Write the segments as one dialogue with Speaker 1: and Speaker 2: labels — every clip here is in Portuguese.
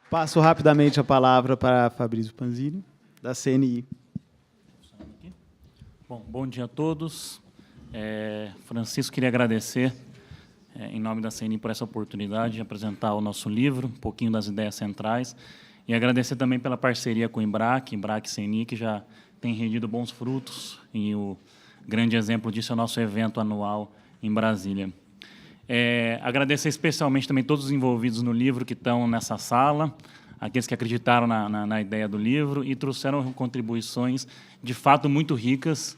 Speaker 1: Passo rapidamente a palavra para Fabrício Panzini, da CNI.
Speaker 2: Bom dia a todos. Francisco, queria agradecer, em nome da CNI, por essa oportunidade de apresentar o nosso livro, um pouquinho das ideias centrais, e agradecer também pela parceria com o IMBRAC e CNI, que já tem rendido bons frutos, e o grande exemplo disso é o nosso evento anual em Brasília. Agradecer especialmente também todos os envolvidos no livro que estão nessa sala, aqueles que acreditaram na ideia do livro e trouxeram contribuições, de fato, muito ricas.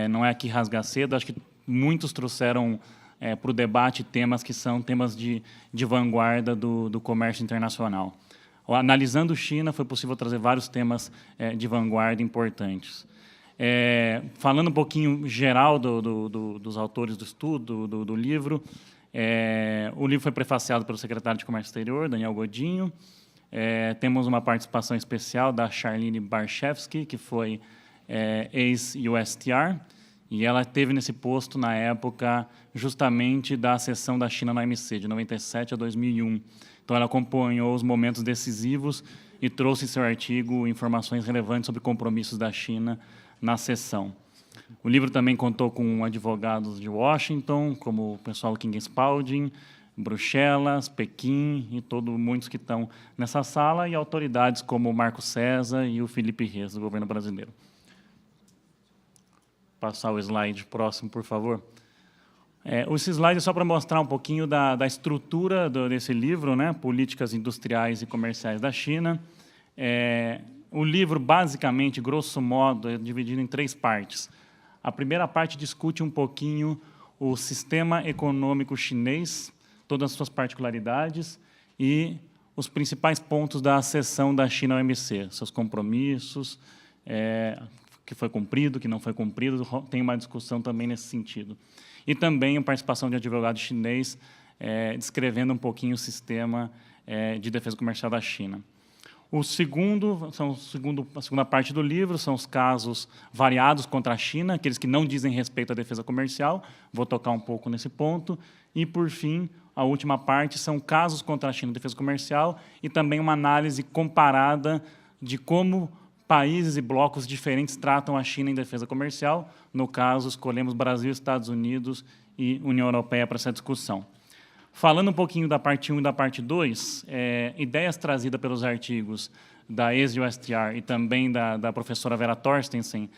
Speaker 2: Não é aqui rasgar cedo, acho que muitos trouxeram para o debate temas que são temas de vanguarda do comércio internacional. Analisando China, foi possível trazer vários temas de vanguarda importantes. Falando um pouquinho geral dos autores do estudo, do livro, o livro foi prefaciado pelo secretário de Comércio Exterior, Daniel Godinho. Temos uma participação especial da Charlene Barshevsky, que foi ex-USTR, e ela esteve nesse posto na época justamente da sessão da China na OMC, de 97 a 2001. Então, ela acompanhou os momentos decisivos e trouxe em seu artigo informações relevantes sobre compromissos da China na sessão. O livro também contou com advogados de Washington, como o pessoal King Spalding, Bruxelas, Pequim e muitos que estão nessa sala, e autoridades como o Marco César e o Felipe Reis, do governo brasileiro. Passar o slide próximo, por favor. Esse slide é só para mostrar um pouquinho da estrutura desse livro, né? Políticas Industriais e Comerciais da China. O livro, basicamente, grosso modo, é dividido em 3 partes. A primeira parte discute um pouquinho o sistema econômico chinês, todas as suas particularidades e os principais pontos da acessão da China à OMC, seus compromissos, que foi cumprido, que não foi cumprido, tem uma discussão também nesse sentido. E também a participação de advogado chinês, descrevendo um pouquinho o sistema de defesa comercial da China. A segunda parte do livro são os casos variados contra a China, aqueles que não dizem respeito à defesa comercial, vou tocar um pouco nesse ponto. E, por fim, a última parte são casos contra a China em defesa comercial e também uma análise comparada de como países e blocos diferentes tratam a China em defesa comercial. No caso, escolhemos Brasil, Estados Unidos e União Europeia para essa discussão. Falando um pouquinho da parte 1 e da parte 2, ideias trazidas pelos artigos da ex-USTR e também da professora Vera Torstensen,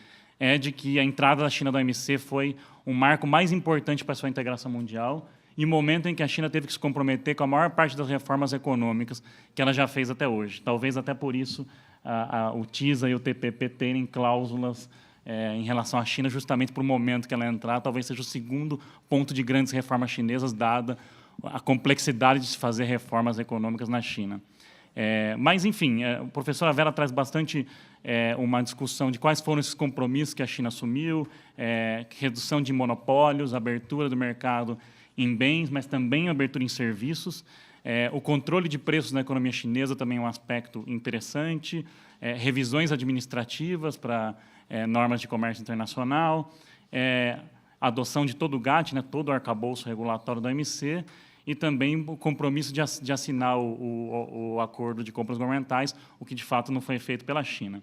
Speaker 2: de que a entrada da China da OMC foi um marco mais importante para a sua integração mundial e o momento em que a China teve que se comprometer com a maior parte das reformas econômicas que ela já fez até hoje. Talvez até por isso o TISA e o TPP terem cláusulas em relação à China, justamente para o momento que ela entrar, talvez seja o segundo ponto de grandes reformas chinesas, dada a complexidade de se fazer reformas econômicas na China. Mas, enfim, a professora Vera traz bastante uma discussão de quais foram esses compromissos que a China assumiu, redução de monopólios, abertura do mercado em bens, mas também abertura em serviços. O controle de preços na economia chinesa também é um aspecto interessante, revisões administrativas para normas de comércio internacional, a adoção de todo o GATT, né, todo o arcabouço regulatório da OMC, e também o compromisso de assinar o acordo de compras governamentais, o que, de fato, não foi feito pela China.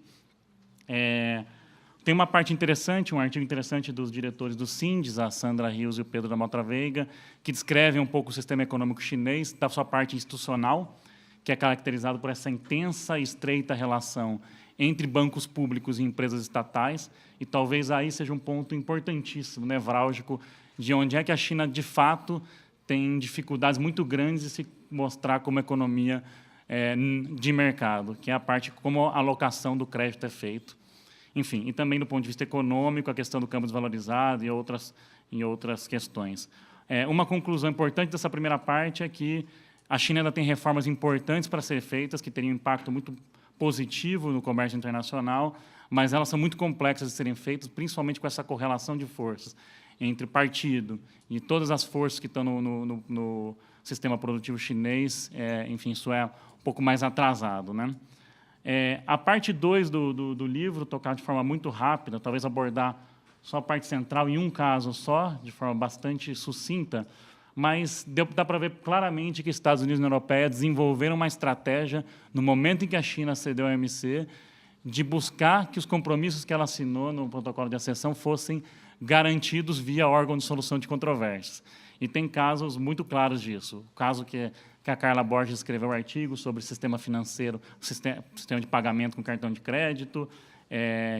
Speaker 2: Tem uma parte interessante, um artigo interessante dos diretores do SINDES, a Sandra Rios e o Pedro da Mota Veiga, que descrevem um pouco o sistema econômico chinês, da sua parte institucional, que é caracterizado por essa intensa e estreita relação entre bancos públicos e empresas estatais, e talvez aí seja um ponto importantíssimo, nevrálgico, de onde é que a China, de fato, tem dificuldades muito grandes de se mostrar como economia de mercado, que é a parte como a alocação do crédito é feito. Enfim, e também do ponto de vista econômico, a questão do câmbio desvalorizado e outras questões. Uma conclusão importante dessa primeira parte é que a China ainda tem reformas importantes para ser feitas, que teriam um impacto muito positivo no comércio internacional, mas elas são muito complexas de serem feitas, principalmente com essa correlação de forças entre partido e todas as forças que estão no sistema produtivo chinês. Enfim, isso é um pouco mais atrasado, né? A parte 2 do livro, tocar de forma muito rápida, talvez abordar só a parte central em um caso só, de forma bastante sucinta, mas dá para ver claramente que Estados Unidos e União Europeia desenvolveram uma estratégia, no momento em que a China cedeu ao OMC, de buscar que os compromissos que ela assinou no protocolo de acessão fossem garantidos via órgão de solução de controvérsias. E tem casos muito claros disso. O caso que a Carla Borges escreveu um artigo sobre sistema financeiro, sistema de pagamento com cartão de crédito,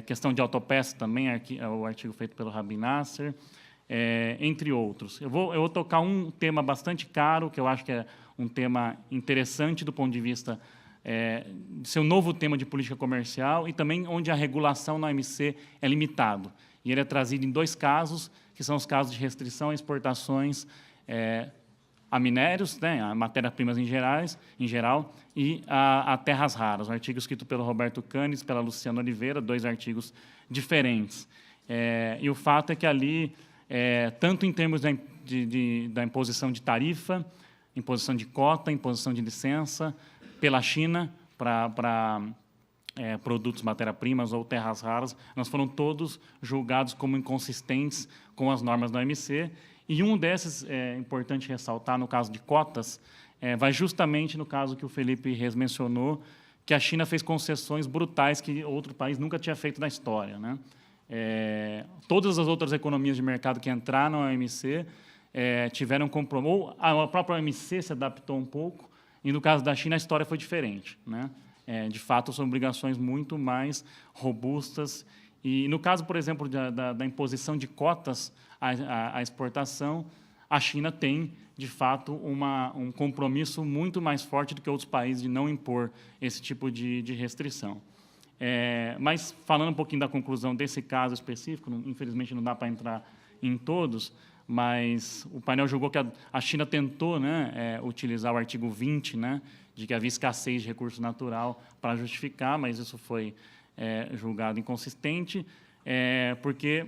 Speaker 2: questão de autopeça também, o artigo feito pelo Rabin Nasser, entre outros. Eu vou tocar um tema bastante caro, que eu acho que é um tema interessante do ponto de vista de ser um novo tema de política comercial e também onde a regulação na OMC é limitado. E ele é trazido em 2 casos, que são os casos de restrição a exportações a minérios, né, a matérias-primas em geral, e a terras raras. Um artigo escrito pelo Roberto Canes, pela Luciana Oliveira, 2 artigos diferentes. E o fato é que ali, tanto em termos da imposição de tarifa, imposição de cota, imposição de licença, pela China para produtos, matéria-primas ou terras raras, nós foram todos julgados como inconsistentes com as normas da OMC. E um desses, é importante ressaltar, no caso de cotas, vai justamente no caso que o Felipe Rez mencionou, que a China fez concessões brutais que outro país nunca tinha feito na história, né? Todas as outras economias de mercado que entraram na OMC tiveram compromisso, ou a própria OMC se adaptou um pouco, e no caso da China a história foi diferente, né? De fato, são obrigações muito mais robustas. E, no caso, por exemplo, da imposição de cotas à exportação, a China tem, de fato, um compromisso muito mais forte do que outros países de não impor esse tipo de restrição. Mas, falando um pouquinho da conclusão desse caso específico, infelizmente não dá para entrar em todos, mas o painel julgou que a China tentou, né, utilizar o artigo 20, né, de que havia escassez de recurso natural para justificar, mas isso foi julgado inconsistente, porque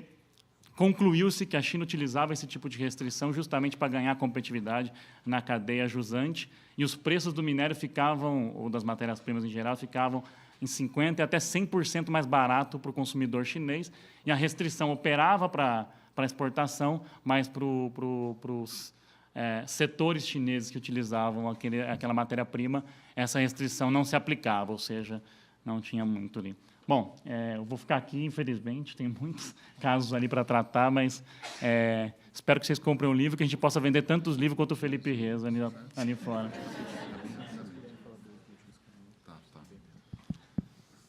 Speaker 2: concluiu-se que a China utilizava esse tipo de restrição justamente para ganhar competitividade na cadeia jusante, e os preços do minério ficavam, ou das matérias-primas em geral, ficavam em 50% até 100% mais barato para o consumidor chinês, e a restrição operava para a exportação, mas para os setores chineses que utilizavam aquela matéria-prima, essa restrição não se aplicava, ou seja, não tinha muito ali. Bom, eu vou ficar aqui, infelizmente, tem muitos casos ali para tratar, mas espero que vocês comprem um livro, que a gente possa vender tantos livros quanto o Felipe Rez ali fora.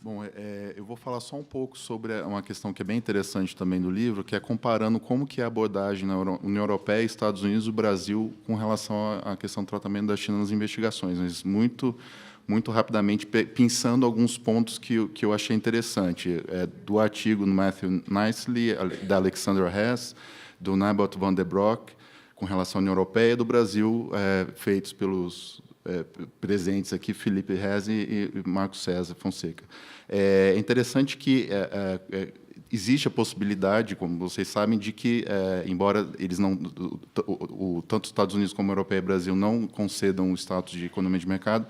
Speaker 3: Bom, eu vou falar só um pouco sobre uma questão que é bem interessante também do livro, que é comparando como que é a abordagem na União Europeia, Estados Unidos e Brasil com relação à questão do tratamento da China nas investigações. Mas muito rapidamente, pensando alguns pontos que eu achei interessante. Do artigo do Matthew Nicely, da Alexander Hess, do Nabot van der Broek, com relação à União Europeia, e do Brasil, feitos pelos presentes aqui, Felipe Rez e Marcos César Fonseca. É interessante que existe a possibilidade, como vocês sabem, de que, embora eles não, tanto os Estados Unidos como a Europeia e o Brasil não concedam o status de economia de mercado,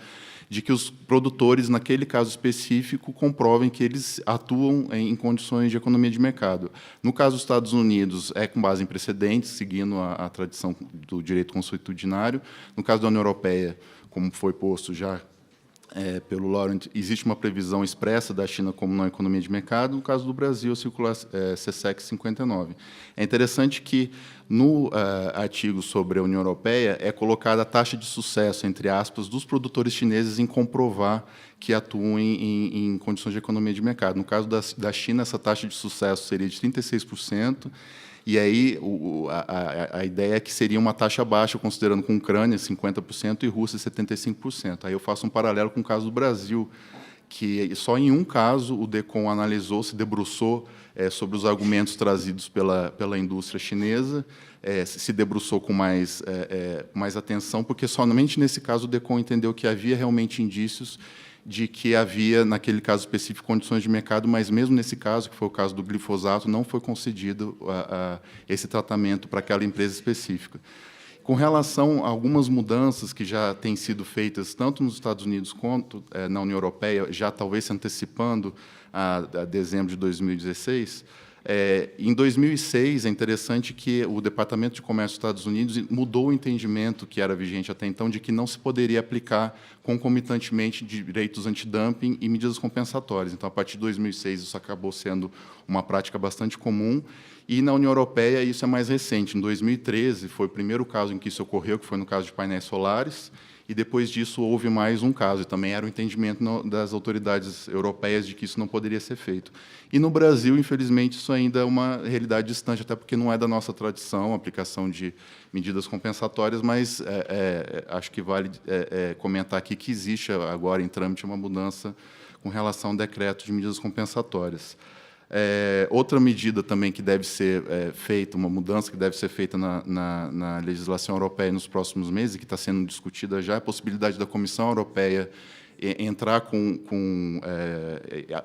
Speaker 3: de que os produtores, naquele caso específico, comprovem que eles atuam em condições de economia de mercado. No caso dos Estados Unidos, é com base em precedentes, seguindo a tradição do direito consuetudinário. No caso da União Europeia, como foi posto já pelo Laurent, existe uma previsão expressa da China como não economia de mercado. No caso do Brasil, a circular CSEC 59. É interessante que, no artigo sobre a União Europeia, é colocada a taxa de sucesso, entre aspas, dos produtores chineses em comprovar que atuam em condições de economia de mercado. No caso da China, essa taxa de sucesso seria de 36%, e aí a ideia é que seria uma taxa baixa, considerando com Ucrânia 50% e Rússia 75%. Aí eu faço um paralelo com o caso do Brasil, que só em um caso o DECOM analisou, se debruçou sobre os argumentos trazidos pela indústria chinesa, se debruçou com mais atenção, porque somente nesse caso o DECOM entendeu que havia realmente indícios de que havia, naquele caso específico, condições de mercado, mas mesmo nesse caso, que foi o caso do glifosato, não foi concedido esse tratamento para aquela empresa específica. Com relação a algumas mudanças que já têm sido feitas, tanto nos Estados Unidos quanto na União Europeia, já talvez se antecipando a dezembro de 2016, Em 2006, é interessante que o Departamento de Comércio dos Estados Unidos mudou o entendimento que era vigente até então de que não se poderia aplicar concomitantemente direitos antidumping e medidas compensatórias. Então, a partir de 2006, isso acabou sendo uma prática bastante comum. E na União Europeia, isso é mais recente. Em 2013, foi o primeiro caso em que isso ocorreu, que foi no caso de painéis solares, e depois disso houve mais um caso, e também era o entendimento das autoridades europeias de que isso não poderia ser feito. E no Brasil, infelizmente, isso ainda é uma realidade distante, até porque não é da nossa tradição a aplicação de medidas compensatórias, mas acho que vale comentar aqui que existe agora em trâmite uma mudança com relação ao decreto de medidas compensatórias. Outra medida também que deve ser feita, uma mudança que deve ser feita na legislação europeia nos próximos meses, que está sendo discutida já, é a possibilidade da Comissão Europeia entrar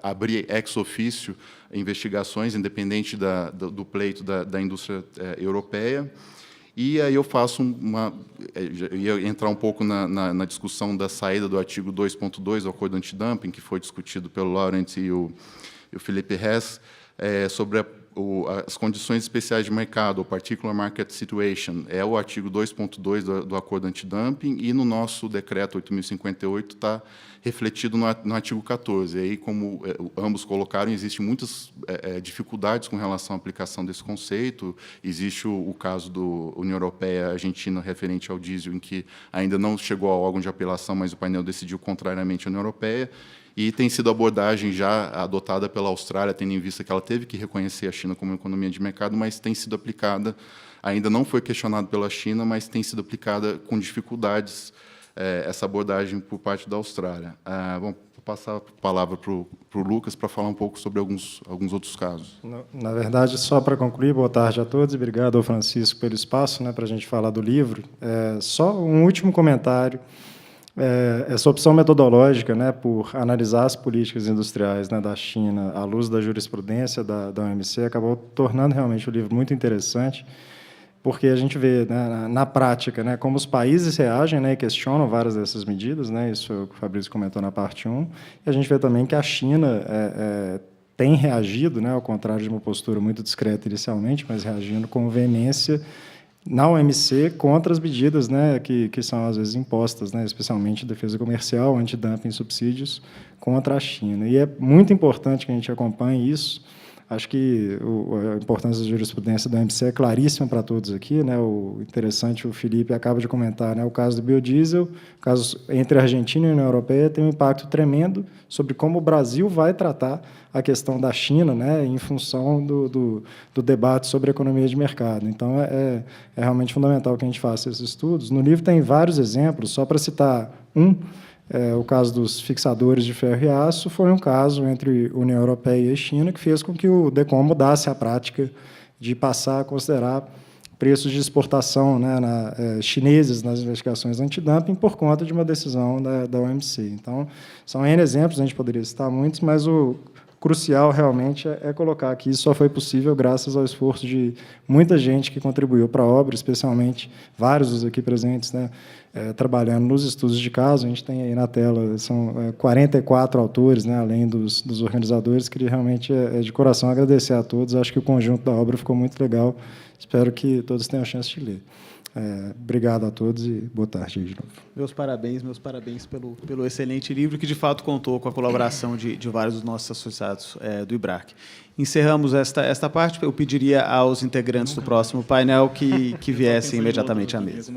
Speaker 3: abrir ex officio investigações, independente do pleito da indústria europeia. E aí eu ia entrar um pouco na discussão da saída do artigo 2.2 do Acordo Antidumping, que foi discutido pelo Laurent e o Felipe Hess, sobre as condições especiais de mercado, o Particular Market Situation, é o artigo 2.2 do Acordo Antidumping, e no nosso decreto 8.058 está refletido no artigo 14. E aí, como ambos colocaram, existem muitas dificuldades com relação à aplicação desse conceito. Existe o caso da União Europeia-Argentina referente ao diesel, em que ainda não chegou ao órgão de apelação, mas o painel decidiu contrariamente à União Europeia. E tem sido a abordagem já adotada pela Austrália, tendo em vista que ela teve que reconhecer a China como economia de mercado, mas tem sido aplicada, ainda não foi questionado pela China, mas tem sido aplicada com dificuldades essa abordagem por parte da Austrália. Vamos passar a palavra para o Lucas para falar um pouco sobre alguns outros casos.
Speaker 4: Na verdade, só para concluir, boa tarde a todos, e obrigado ao Francisco pelo espaço, para a gente falar do livro. Só um último comentário. Essa opção metodológica, por analisar as políticas industriais da China à luz da jurisprudência da OMC, acabou tornando realmente o livro muito interessante, porque a gente vê na prática como os países reagem e questionam várias dessas medidas, isso é o que o Fabrício comentou na parte 1, e a gente vê também que a China tem reagido, ao contrário de uma postura muito discreta inicialmente, mas reagindo com veemência na OMC contra as medidas que são, às vezes, impostas, especialmente defesa comercial, antidumping, subsídios, contra a China. E é muito importante que a gente acompanhe isso. Acho que a importância da jurisprudência da OMC é claríssima para todos aqui. O interessante, o Felipe acaba de comentar, o caso do biodiesel, o caso entre a Argentina e a União Europeia tem um impacto tremendo sobre como o Brasil vai tratar a questão da China, em função do debate sobre a economia de mercado. Então, é realmente fundamental que a gente faça esses estudos. No livro tem vários exemplos, só para citar o caso dos fixadores de ferro e aço foi um caso entre União Europeia e China que fez com que o DECOM mudasse a prática de passar a considerar preços de exportação chineses nas investigações antidumping por conta de uma decisão da OMC. Então, são N exemplos, a gente poderia citar muitos, mas o crucial realmente é colocar que isso só foi possível graças ao esforço de muita gente que contribuiu para a obra, especialmente vários dos aqui presentes, trabalhando nos estudos de caso. A gente tem aí na tela, são 44 autores, além dos organizadores. Queria realmente, de coração, agradecer a todos. Acho que o conjunto da obra ficou muito legal. Espero que todos tenham a chance de ler. Obrigado a todos e boa tarde de novo.
Speaker 1: Meus parabéns pelo excelente livro, que de fato contou com a colaboração de vários dos nossos associados do IBRAC. Encerramos esta parte. Eu pediria aos integrantes do próximo painel que viessem imediatamente à mesa.